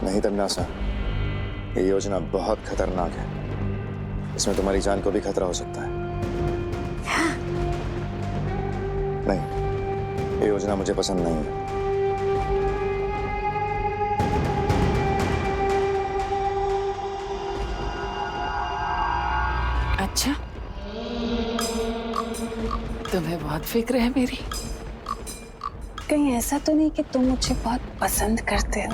नहीं तमन्नासा, ये योजना बहुत खतरनाक है। इसमें तुम्हारी जान को भी खतरा हो सकता है। नहीं, ये योजना मुझे पसंद नहीं है। अच्छा, तुम्हें बहुत फिक्र है मेरी। कहीं ऐसा तो नहीं कि तुम मुझे बहुत पसंद करते हो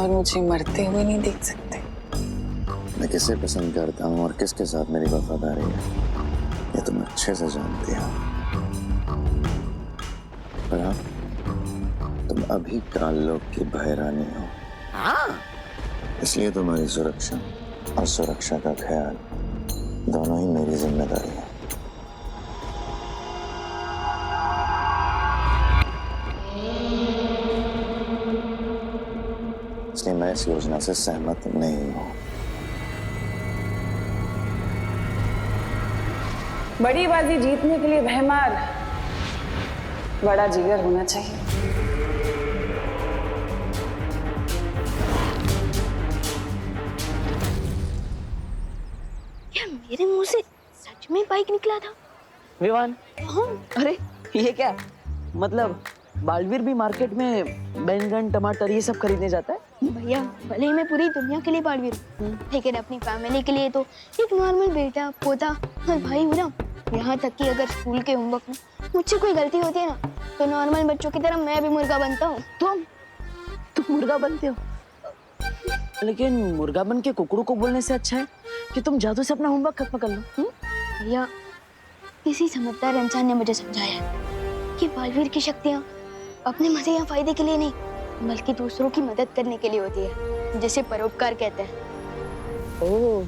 और मुझे मरते हुए नहीं देख सकते? मैं किसे पसंद करता हूँ और किसके साथ मेरी वफादारी है, ये तुम अच्छे से जानती हो। पर हाँ, तुम अभी काललोक की भयरानी हो। हाँ, इसलिए तुम्हारी सुरक्षा और सुरक्षा का ख्याल दोनों ही मेरी जिम्मेदारी है। इसलिए मैं इस योजना से सहमत नहीं हूं। बड़ी बाजी जीतने के लिए भयमार बड़ा जिगर होना चाहिए। क्या मेरे मुंह से सच में बाइक निकला था? विवान, हाँ। अरे ये क्या मतलब बालवीर भी मार्केट में बैंगन टमाटर ये सब खरीदने जाता है? भैया भले ही मैं पूरी दुनिया के लिए बालवीर हूँ, लेकिन अपनी फैमिली के लिए तो एक नॉर्मल बेटा पोता और भाई हूँ ना। यहाँ तक कि अगर स्कूल के होमवर्क में मुझसे कोई गलती होती है ना, तो नॉर्मल बच्चों की तरह मैं भी मुर्गा बनता हूँ। तुम मुर्गा बनते हो? लेकिन मुर्गा बन के कुकड़ू को बोलने से अच्छा है कि तुम जादू से अपना होमवर्क खत्म कर लो। भैया किसी समझदार इंसान ने मुझे समझाया है कि बालवीर की शक्तियाँ अपने मजे या फायदे के लिए नहीं, बल्कि दूसरों की मदद करने के लिए होती है, जिसे परोपकार कहते हैं। ओह,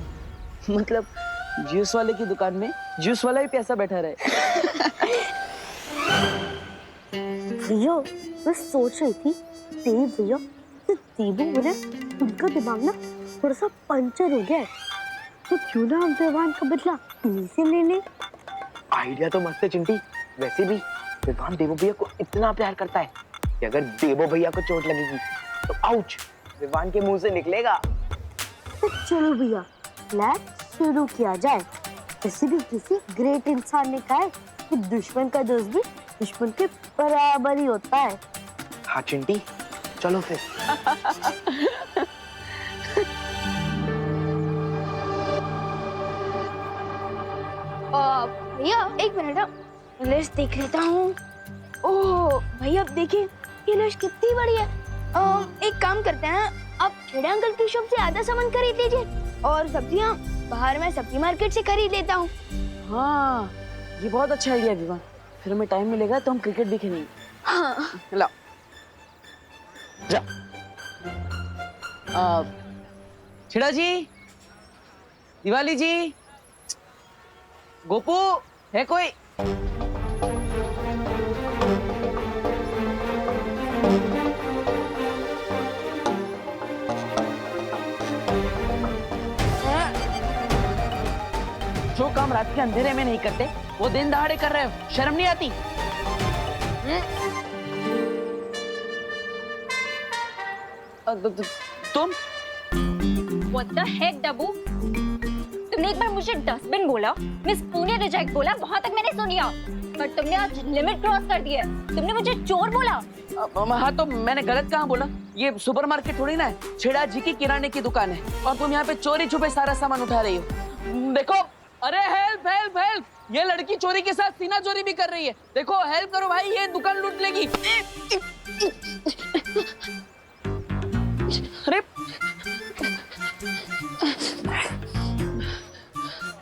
मतलब जूस वाले की दुकान में जूस वाला ही प्यासा बैठा रहे। भैया मैं सोच रही थी, देव भैया तो देवू बोले उनका दिमाग ना थोड़ा सा पंचर हो गया है, तो क्यों ना हम विवान का बदला इन्हीं से ले लें? आइडिया तो मस्त है चिंटी। वैसे भी विवान देवो भैया को इतना प्यार करता है कि अगर देवो भैया को चोट लगेगी तो आउच विवान के मुंह से निकलेगा। तो चलो भैया प्लान शुरू किया जाए। वैसे भी किसी ग्रेट इंसान ने कहा है कि दुश्मन का दोस्त भी दुश्मन के बराबर ही होता है। हाँ चिंटी, चलो फिर। भैया एक मिनट, लिस्ट देख लेता हूँ। ओह भैया अब देखिए ये लिस्ट कितनी बड़ी है। एक काम करते हैं, आप खेड़े अंकल की शॉप से आधा सामान खरीद लीजिए और सब्जियाँ बाहर मैं सब्जी मार्केट से खरीद लेता हूँ। हाँ, ये बहुत अच्छा आइडिया विवान। फिर हमें टाइम मिलेगा तो हम क्रिकेट भी खेलेंगे। हाँ। ला जा। छिड़ा जी, दिवाली जी, गोपू है कोई? जो काम रात के अंधेरे में नहीं करते वो दिन दहाड़े कर रहे हो, शर्म नहीं आती? तुम What the heck, डब्बू? तुमने एक बार मुझे डस्टबिन बोला, मिस पुणे रिजेक्ट बोला, वहाँ तक मैंने सुन लिया, पर तुमने आज लिमिट क्रॉस कर दी है। तुमने मुझे चोर बोला। हाँ तो मैंने गलत कहाँ बोला? ये सुपरमार्केट थोड़ी ना है, छेड़ा जी की किराने की दुकान है और तुम यहाँ पे चोरी छुपे सारा सामान उठा रही हो। देखो, अरे हेल्प हेल्प हेल्प, ये लड़की चोरी के साथ सीना चोरी भी कर रही है। देखो हेल्प करो भाई, ये दुकान लूट लेगी। अरे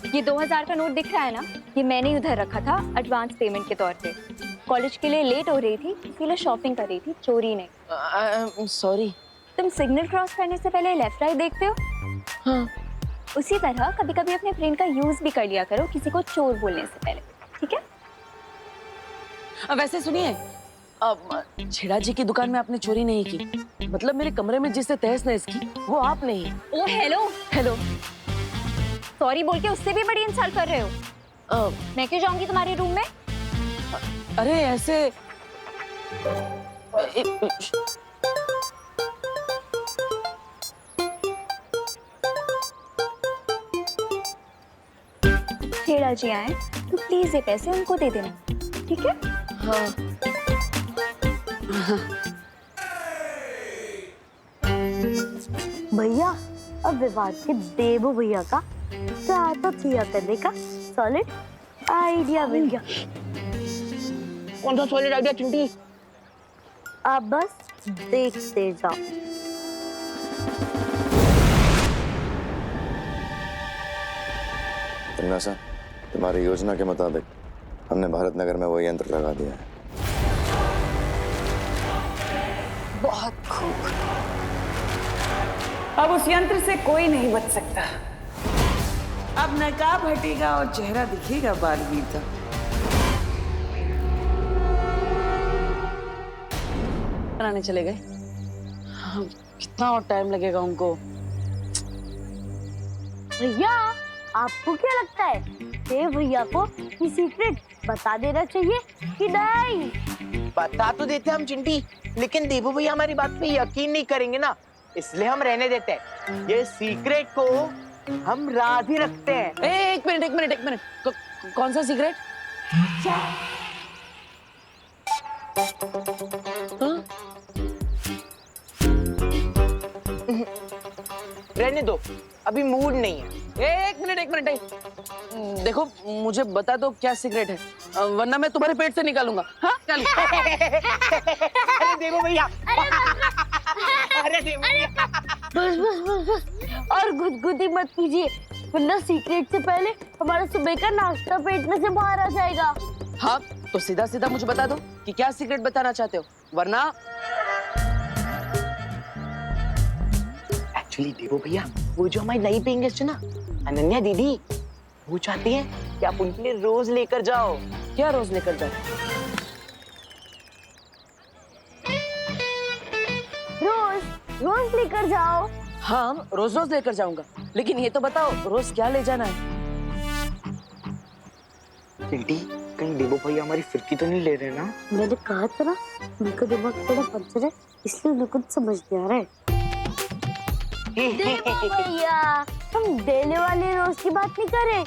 ये 2000 का नोट दिख रहा है ना, ये मैंने उधर रखा था एडवांस पेमेंट के तौर पे। कॉलेज के लिए लेट हो रही थी, इसीलिए शॉपिंग कर रही थी, चोरी नहीं। सॉरी। तुम सिग्नल क्रॉस करने से पहले लेफ्ट राइट देखते हो? हाँ। उसी तरह कभी कभी अपने ब्रेन का यूज भी कर लिया करो किसी को चोर बोलने से पहले, ठीक है? वैसे सुनिए, छेड़ा जी की दुकान में आपने चोरी नहीं की, मतलब मेरे कमरे में जिससे तहस नहस की वो आप नहीं। ओ हेलो हेलो, सॉरी बोल के उससे भी बड़ी इंसल्ट कर रहे हो। मैं क्यों जाऊंगी तुम्हारे रूम में? अरे ऐसे छेड़ा जी आए तो प्लीज ये पैसे उनको दे देना, ठीक है? हाँ भैया अब विवाद के देवो भैया का तो थिया करने का सॉलिड आइडिया मिल गया। कौन सा सॉलिड आइडिया चिंटी? आप बस देखते जाओ। तिमनासा, तुम्हारी योजना के मुताबिक हमने भारत नगर में वो यंत्र लगा दिया है। बहुत खूब। अब उस यंत्र से कोई नहीं बच सकता। अब नकाब हटेगा और चेहरा दिखेगा बालवीर का। बनाने चले गए। हाँ, कितना और टाइम लगेगा उनको? भैया आपको क्या लगता है देव भैया को ये सीक्रेट बता देना चाहिए कि नहीं? बता तो देते हम चिंटी, लेकिन देवो भैया हमारी बात पे यकीन नहीं करेंगे ना, इसलिए हम रहने देते हैं। ये सीक्रेट को हम राज ही रखते हैं। एक मिनट। कौन सा सीक्रेट? हाँ? रहने दो, अभी मूड नहीं है। एक मिनट। देखो मुझे बता दो क्या सीक्रेट है, वरना मैं तुम्हारे पेट से निकालूंगा। हाँ चल। अरे देवो भैया, अरे देवो भैया, बस और गुदगुदी मत कीजिए, वरना सीक्रेट से पहले हमारा सुबह का नाश्ता पेट में से बाहर आ जाएगा। हाँ तो सीधा मुझे बता दो कि क्या सीक्रेट बताना चाहते हो, वरना एक्चुअली देवो भैया, वो जो हमारी नई पेइंग गेस्ट है ना, अनन्या दीदी, वो चाहती है कि आप उनके लिए रोज लेकर जाओ। क्या रोज लेकर जाओ? रोज लेकर जाओ। हाँ रोज लेकर जाऊंगा, लेकिन ये तो बताओ रोज क्या ले जाना है? चिंटी, कहीं देवो भैया हमारी फिरकी तो नहीं ले रहे ना? मैंने कहा था ना, उनका दिमाग थोड़ा पंचर है, इसलिए उन्हें कुछ समझ नहीं आ रहा है। देवो भैया, हम डेले वाले रोज की बात नहीं कर रहे,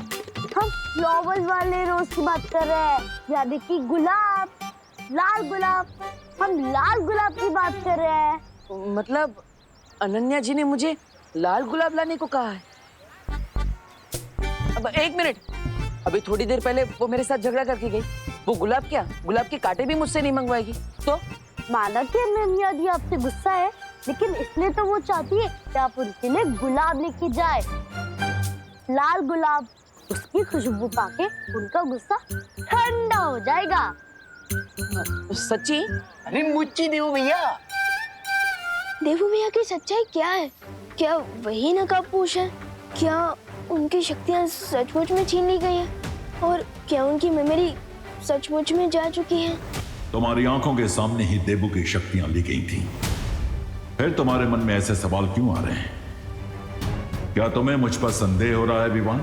हम फ्लावर्स वाले रोज की बात कर रहे हैं, यानी कि गुलाब, लाल गुलाब। हम लाल गुलाब की बात कर रहे हैं। मतलब अनन्या जी ने मुझे लाल गुलाब लाने को कहा है? अब एक मिनट, अभी थोड़ी देर पहले वो मेरे साथ झगड़ा करके गई, वो गुलाब क्या, गुलाब के कांटे भी मुझसे नहीं मंगवाएगी। तो माना कि अनन्या दी आपसे गुस्सा है, लेकिन इसलिए तो वो चाहती है कि आप उनके लिए गुलाब लेके जाए, लाल गुलाब। उसकी खुशबू पाके उनका गुस्सा ठंडा हो जाएगा। सच्ची? अरे मुच्ची देवो भैया। देवू भैया की सच्चाई क्या है? क्या वही नकाबपोश है? क्या उनकी शक्तियाँ सचमुच में छीन ली गई है? और क्या उनकी मेमोरी सचमुच में जा चुकी है? तुम्हारी आंखों के सामने ही देवू की शक्तियां ली गई थी, फिर तुम्हारे मन में ऐसे सवाल क्यों आ रहे हैं? क्या तुम्हें मुझ पर संदेह हो रहा है विवान?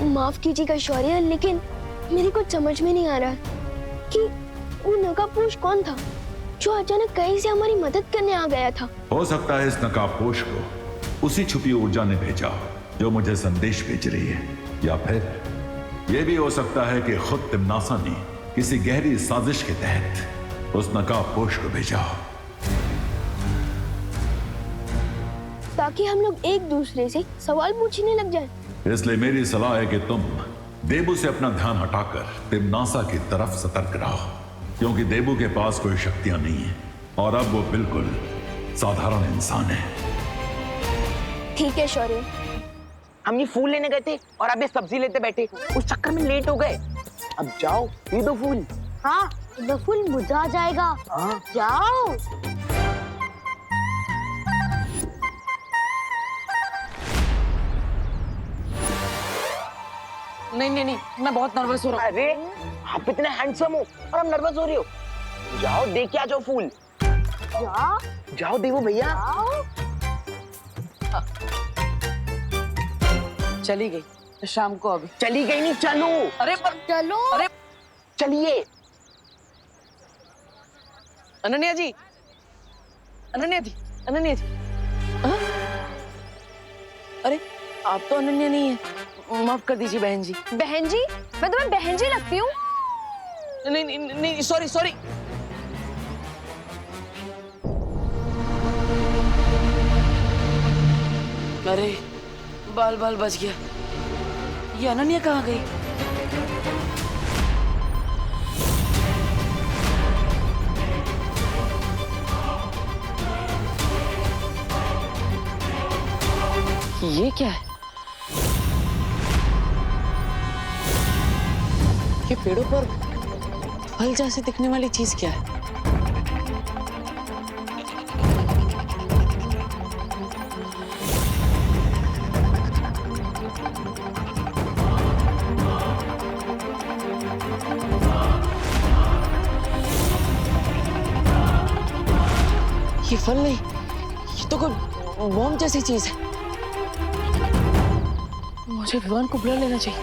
माफ कीजिएगा शौर्य, लेकिन मेरी कुछ समझ में नहीं आ रहा कि वो नकाबपोश कौन था जो अचानक कहीं से हमारी मदद करने आ गया था। हो सकता है इस नकाबपोश को उसी छुपी ऊर्जा ने भेजा जो मुझे संदेश भेज रही है, या फिर यह भी हो सकता है कि खुद तिमनासा ने किसी गहरी साजिश के तहत उस नकाबपोश को भेजा, ताकि हम लोग एक दूसरे से सवाल पूछने लग जाएं। इसलिए मेरी सलाह है कि तुम देबू से अपना ध्यान हटाकर तिमनासा की तरफ सतर्क रहो, क्योंकि देबू के पास कोई शक्तियां नहीं है और अब वो बिल्कुल साधारण इंसान है। ठीक है शौर्य। हम ये फूल लेने गए थे और अब ये सब्जी लेते बैठे, उस चक्कर में लेट हो गए। अब जाओ ये दो फूल। हाँ, ये फूल मुझा जाएगा। हाँ। जाओ। नहीं, मैं बहुत नर्वस हो रहा हूँ। अरे आप इतने हैंडसम हो और हम नर्वस हो रहे हो। जाओ देख के आ जाओ फूल। जाओ देवो भैया। चली गई शाम को। अभी चली गई नहीं, चलो। अरे चलो। अरे चलिए। अनन्या जी। हाँ? अरे आप तो अनन्या नहीं है, माफ कर दीजिए बहन जी। बहन जी? मैं तुम्हें बहन जी लगती हूँ? नहीं नहीं नहीं, सॉरी सॉरी। अरे बाल बाल बच गया। ये अनन्या कहाँ गई? ये क्या है? ये पेड़ों पर फल जैसे दिखने वाली चीज क्या है? ये फल नहीं, ये तो कोई बॉम्ब जैसी चीज है। मुझे विवान को बुला लेना चाहिए,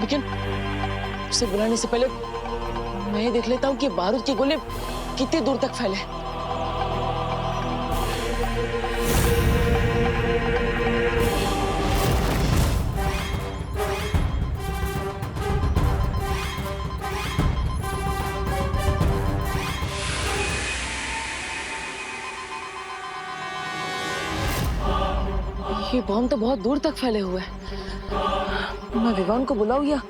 लेकिन उसे बुलाने से पहले मैं ये देख लेता हूँ कि बारूद के गोले कितने दूर तक फैले हैं। ये बॉम्ब तो बहुत दूर तक फैले हुए हैं। मैं विवान को बुलाऊं या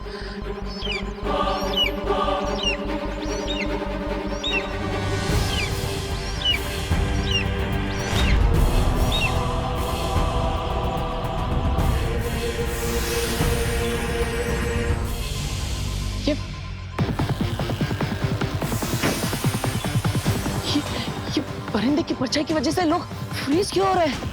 ये परिंदे की परछाई की वजह से लोग फ्रीज क्यों हो रहे हैं?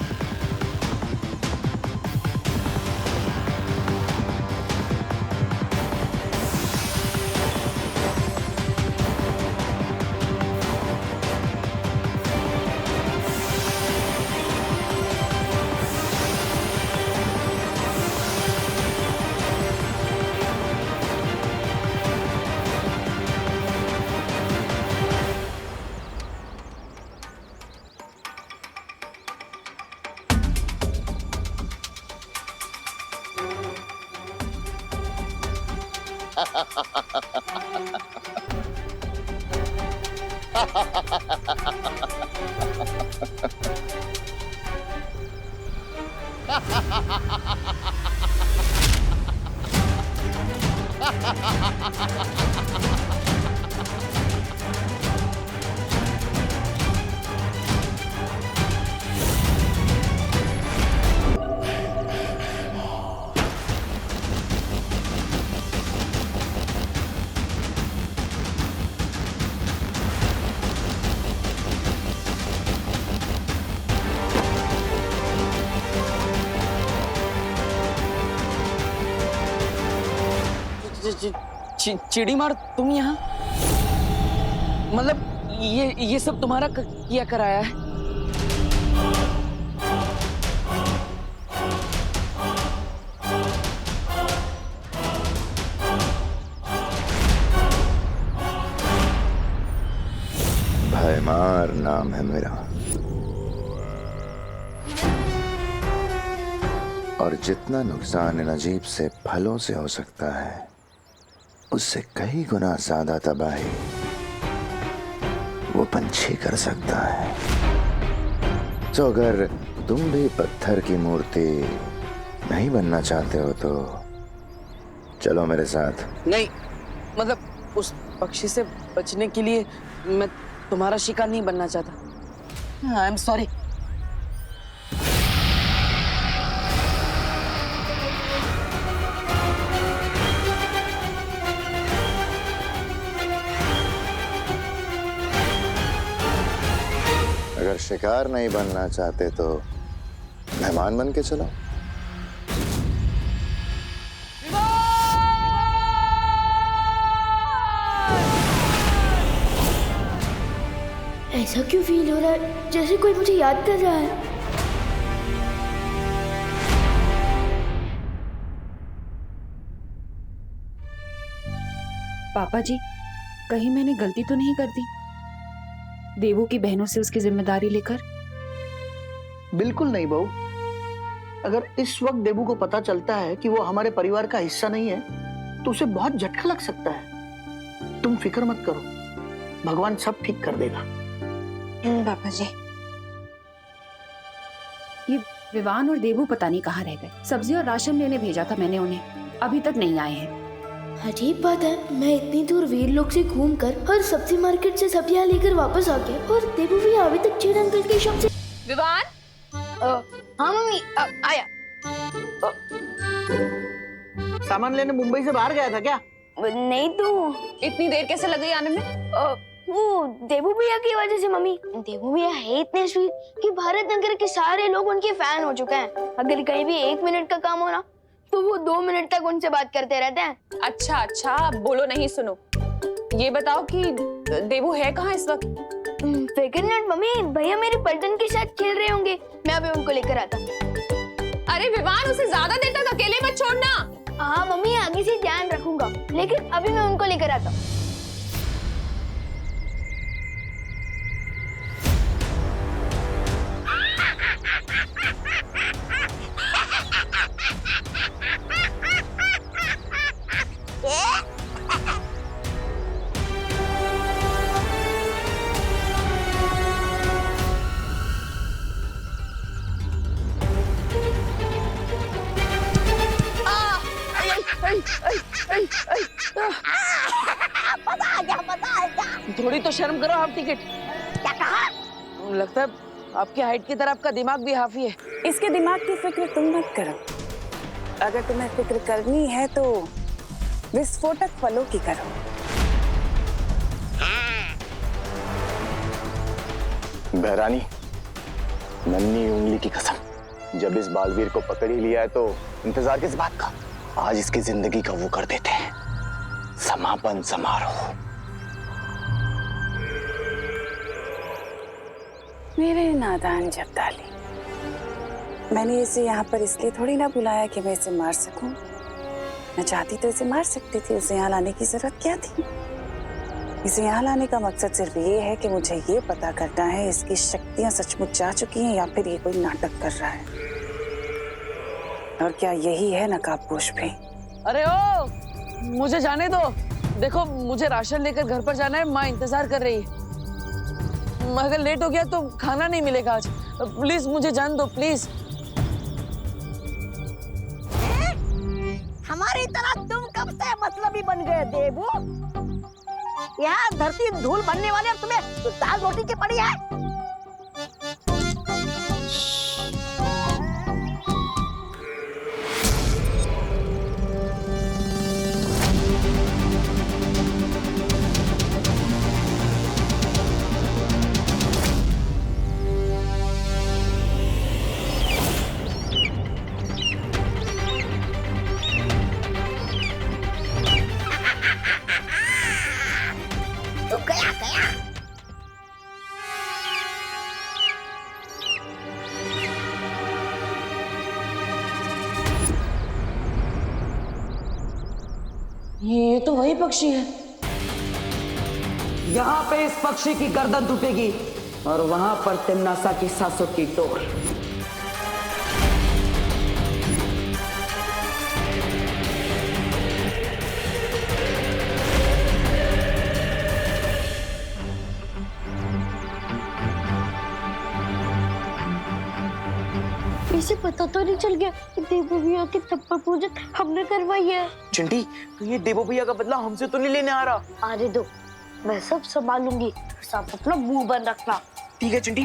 चिड़ी मार, तुम यहाँ? मतलब ये सब तुम्हारा किया कराया है? भयमार नाम है मेरा, और जितना नुकसान इन अजीब से फलों से हो सकता है उससे कई गुना ज्यादा तबाही वो पंछी कर सकता है। तो अगर तुम भी पत्थर की मूर्ति नहीं बनना चाहते हो तो चलो मेरे साथ। नहीं, मतलब उस पक्षी से बचने के लिए मैं तुम्हारा शिकार नहीं बनना चाहता। I am sorry. अगर शिकार नहीं बनना चाहते तो मेहमान बन के चलो। ऐसा क्यों फील हो रहा है जैसे कोई मुझे याद कर रहा है? पापा जी, कहीं मैंने गलती तो नहीं कर दी देवू की बहनों से उसकी जिम्मेदारी लेकर? बिल्कुल नहीं बहू, अगर इस वक्त देबू को पता चलता है कि वो हमारे परिवार का हिस्सा नहीं है तो उसे बहुत झटका लग सकता है। तुम फिक्र मत करो, भगवान सब ठीक कर देगा। पापा जी, ये विवान और देबू पता नहीं कहाँ रह गए। सब्जी और राशन लेने भेजा था मैंने उन्हें, अभी तक नहीं आए हैं। अजीब बात है, मैं इतनी दूर वीरलोक से घूमकर और सब्जी मार्केट से सब्जियां लेकर वापस आ गया और देबू भी अभी तक चीड़ अंकल के शॉप से। विवान, हाँ मम्मी, आया। सामान लेने मुंबई से बाहर गया था क्या? नहीं तो इतनी देर कैसे लग गई आने में? वो देबू भैया की वजह से मम्मी। देबू भैया है इतने स्वीट कि भारत नगर के सारे लोग उनके फैन हो चुके हैं। अगर कहीं भी 1 मिनट का काम हो ना तो वो 2 मिनट तक उनसे बात करते रहते हैं। अच्छा अच्छा, बोलो नहीं सुनो। ये बताओ कि देबू है कहाँ इस वक्त? फिक्र नट मम्मी, भैया मेरे पलटन के साथ खेल रहे होंगे, मैं अभी उनको लेकर आता। अरे विवान, उसे ज्यादा देर तक अकेले मत छोड़ना। हाँ मम्मी, आगे से ध्यान रखूंगा, लेकिन अभी मैं उनको लेकर आता हूँ। थोड़ी तो शर्म करो हाफ टिकट। क्या कहा? लगता है आपकी हाइट की तरह आपका दिमाग भी हाफी है। इसके दिमाग की फिक्र तुम मत करो। अगर तुम्हें फिक्र करनी है तो विस्फोटक फलों की करो। बहरानी, नन्ही उंगली की कसम, जब इस बालवीर को पकड़ ही लिया है तो इंतजार किस बात का? आज इसकी जिंदगी का वो कर देते हैं, समापन समारोह। मेरे नादान जब्दाली, मैंने इसे यहाँ पर इसलिए थोड़ी ना बुलाया कि मैं इसे मार सकूं। मैं चाहती तो इसे मार सकती थी, उसे यहाँ लाने की जरूरत क्या थी? इसे यहाँ लाने का मकसद सिर्फ ये है कि मुझे ये पता करना है इसकी शक्तियाँ सचमुच जा चुकी हैं या फिर ये कोई नाटक कर रहा है। और क्या यही है नकाबपोश भी? अरे ओ, मुझे जाने दो। देखो, मुझे राशन लेकर घर पर जाना है, माँ इंतजार कर रही है। अगर लेट हो गया तो खाना नहीं मिलेगा आज। प्लीज मुझे जान दो, प्लीज। हमारी तरह तुम कब से मतलबी बन गए देबू? यहाँ धरती धूल बनने वाले, और तुम्हें दाल रोटी की पड़ी है। ये तो वही पक्षी है। यहाँ पे इस पक्षी की गर्दन टूटेगी और वहां पर तिमनासा की सांसों की डोर। इसे पता तो नहीं चल गया कि देबू भैया की थप्पड़ पूजा हमने करवाई है। चिंटी, तो ये देबू भैया का बदला हमसे तो नहीं लेने आ रहा? आने दो, मैं सब संभालूंगी, सब अपना मुंह बंद रखना। ठीक है चिंटी।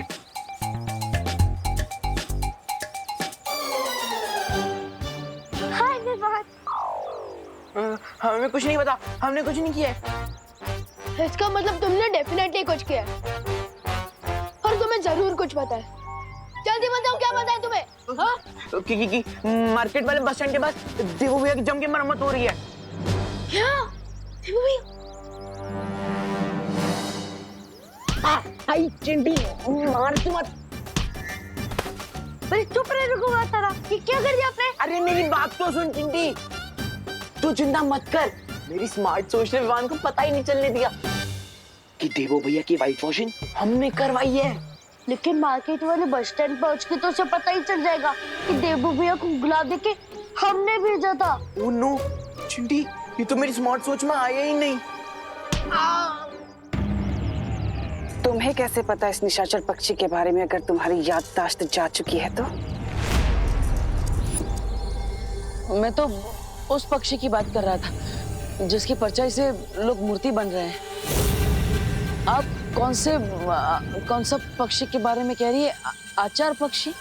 हाय विवान। हमें कुछ नहीं पता, हमने कुछ नहीं किया है। इसका मतलब तुमने डेफिनेटली कुछ किया है और तुम्हें जरूर कुछ पता है। जल्दी बताओ, क्या पता है तुम्हें? हाँ? कि मार्केट वाले बस स्टैंड के पास देबू भैया की जम के मरम्मत हो रही है। क्या? देबू भैया? आई चिंटी, मार मत। चुप रहे, रुको तारा, ये क्या कर दिया आपने? अरे मेरी बात तो सुन चिंटी, तू चिंता मत कर। मेरी स्मार्ट सोच ने विवान को पता ही नहीं चलने दिया कि देवो भैया की वाइट वॉशिंग हमने करवाई है। लेकिन मार्केट वाले बस स्टैंड पहुंच के तो उसे पता ही चल जाएगा कि देबू भैया को गुलाब देके हमने भेजा था। ओह नो चिंटी, ये तो मेरी स्मार्ट सोच में आया ही नहीं। तुम्हें कैसे पता इस निशाचर पक्षी के बारे में, अगर तुम्हारी याददाश्त जा चुकी है तो? मैं तो उस पक्षी की बात कर रहा था जिसकी परछाई से लोग मूर्ति बन रहे हैं। आप कौन सा पक्षी के बारे में कह रही है? आचार पक्षी?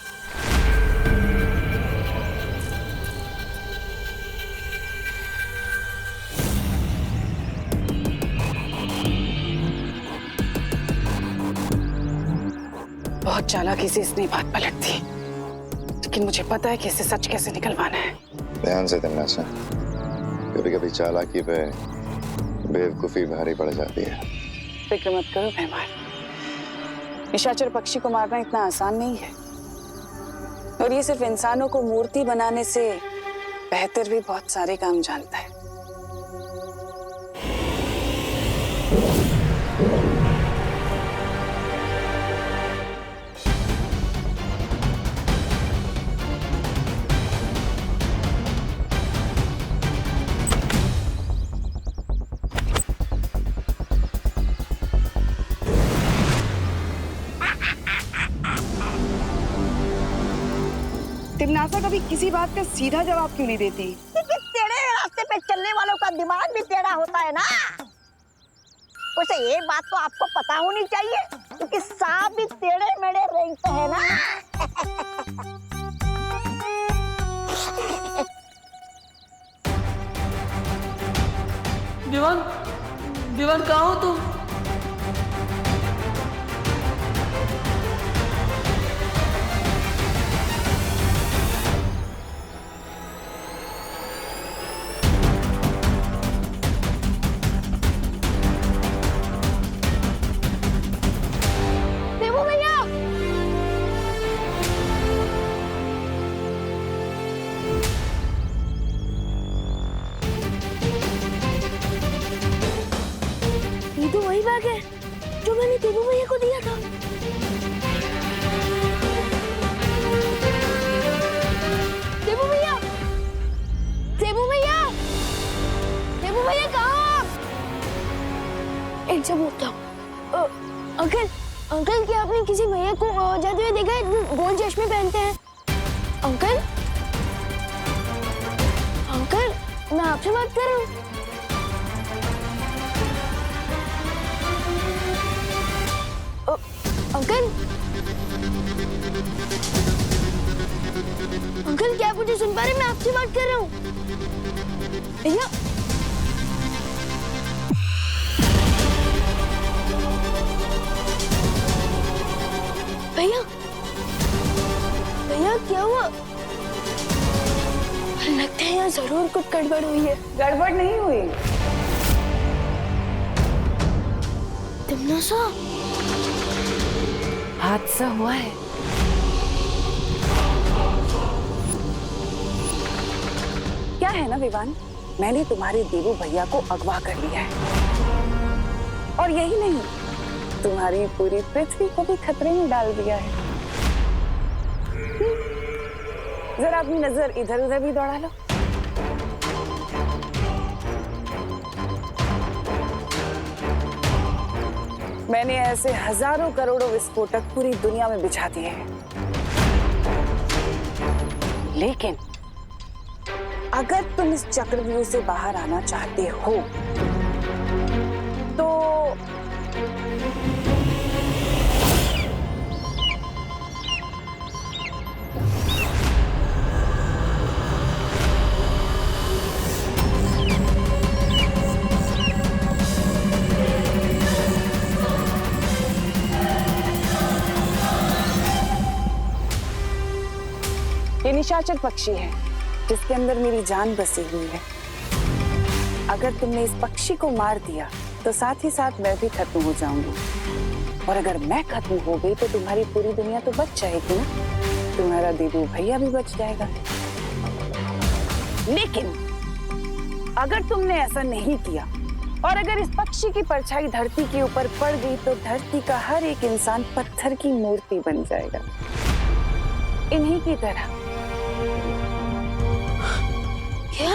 बहुत चालाकी से इसने बात पलट दी, लेकिन मुझे पता है कि इसे सच कैसे निकलवाना है। ध्यान से तमन्ना, कभी कभी चालाकी पे बेवकूफी भारी पड़ जाती है। फिक्र मत करो मेहमान, निशाचर पक्षी को मारना इतना आसान नहीं है, और ये सिर्फ इंसानों को मूर्ति बनाने से बेहतर भी बहुत सारे काम जानता है। तिमनासा कभी किसी बात का सीधा जवाब क्यों नहीं देती? टेढ़े रास्ते पे चलने वालों का दिमाग भी टेढ़ा होता है ना। वैसे ये बात तो आपको पता होनी चाहिए, क्योंकि सांप भी टेढ़े मेढ़े रेंगते हैं ना। दीवान कहाँ हो तुम? ये तो वही बैग है जो मैंने देबू भैया को दिया था। देबू भैया, देबू भैया, देबू भैया कहाँ? एक जब होता अंकल क्या आपने किसी भैया को जाते हुए देखा है? गोल चश्मे पहनते हैं। अंकल मैं आपसे बात कर रहा हूँ। अंकल क्या आप मुझे सुन पा रहे हैं? मैं आपसे बात कर रहा हूँ। भैया भैया भैया क्या हुआ? लगता है यहाँ जरूर कुछ गड़बड़ हुई है। गड़बड़ नहीं हुई। तिमनासा, हादसा हुआ है। क्या है ना विवान, मैंने तुम्हारे देवू भैया को अगवा कर लिया है, और यही नहीं, तुम्हारी पूरी पृथ्वी को भी खतरे में डाल दिया है। जरा अपनी नजर इधर उधर भी दौड़ा लो। मैंने ऐसे हजारों करोड़ों विस्फोटक पूरी दुनिया में बिछा दिए हैं, लेकिन अगर तुम इस चक्रव्यूह से बाहर आना चाहते हो तो ये निशाचर पक्षी है जिसके अंदर मेरी जान बसी हुई है। अगर तुमने इस पक्षी को मार दिया तो साथ ही साथ मैं भी खत्म हो जाऊंगी, और अगर मैं खत्म हो गई तो तुम्हारी पूरी दुनिया तो बच जाएगी ना, तुम्हारा देवू भैया भी बच जाएगा। लेकिन अगर तुमने ऐसा नहीं किया और अगर इस पक्षी की परछाई धरती के ऊपर पड़ गई तो धरती का हर एक इंसान पत्थर की मूर्ति बन जाएगा, इन्हीं की तरह। क्या?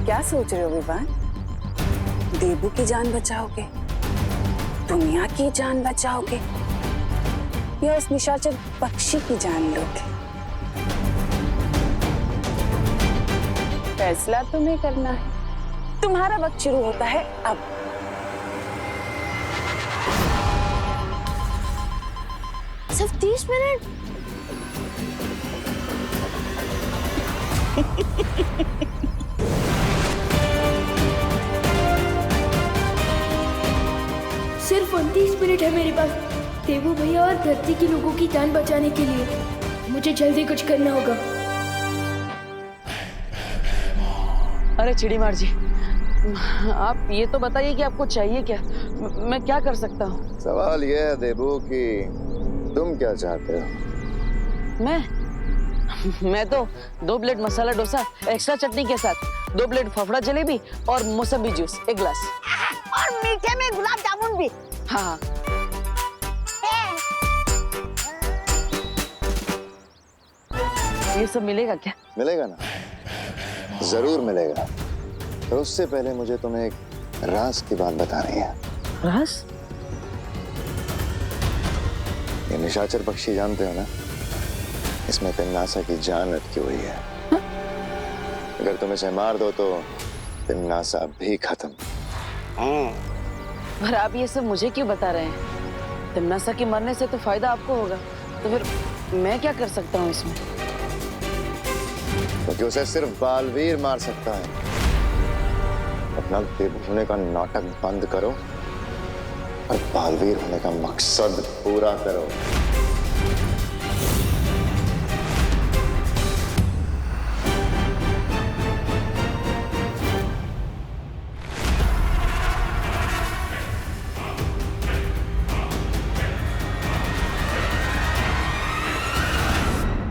क्या सोच रहे हो विवान? देबू की जान बचाओगे, दुनिया की जान बचाओगे, या उस निशाचर पक्षी की जान लोगे? फैसला तुम्हें करना है। तुम्हारा वक्त शुरू होता है अब। सिर्फ 30 मिनट? सिर्फ 29 मिनट है मेरे पास देवू भैया और धरती के लोगों की जान बचाने के लिए। मुझे जल्दी कुछ करना होगा। अरे चिड़ीमार जी, आप ये तो बताइए कि आपको चाहिए क्या? मैं क्या कर सकता हूँ? सवाल यह है देबू कि तुम क्या चाहते हो? मैं तो 2 प्लेट मसाला डोसा एक्स्ट्रा चटनी के साथ, 2 प्लेट फाफड़ा जलेबी और मौसम्बी जूस 1 गिलास। और मीठे में गुलाब जामुन भी। हाँ। ये सब मिलेगा क्या? मिलेगा ना, जरूर मिलेगा। तो उससे पहले मुझे तुम्हें एक राज की बात बतानी है। राज? ये निशाचर पक्षी जानते हो ना, इसमें तिन्नासा की जान अटकी हुई है। अगर तुम इसे मार दो तो तिन्नासा भी खत्म। पर आप ये सब मुझे क्यों बता रहे हैं? तिन्नासा के मरने से तो फायदा आपको होगा, तो फिर मैं क्या कर सकता हूँ इसमें? क्योंकि उसे सिर्फ बालवीर मार सकता है। अपना देव होने का नाटक बंद करो और बालवीर होने का मकसद पूरा करो।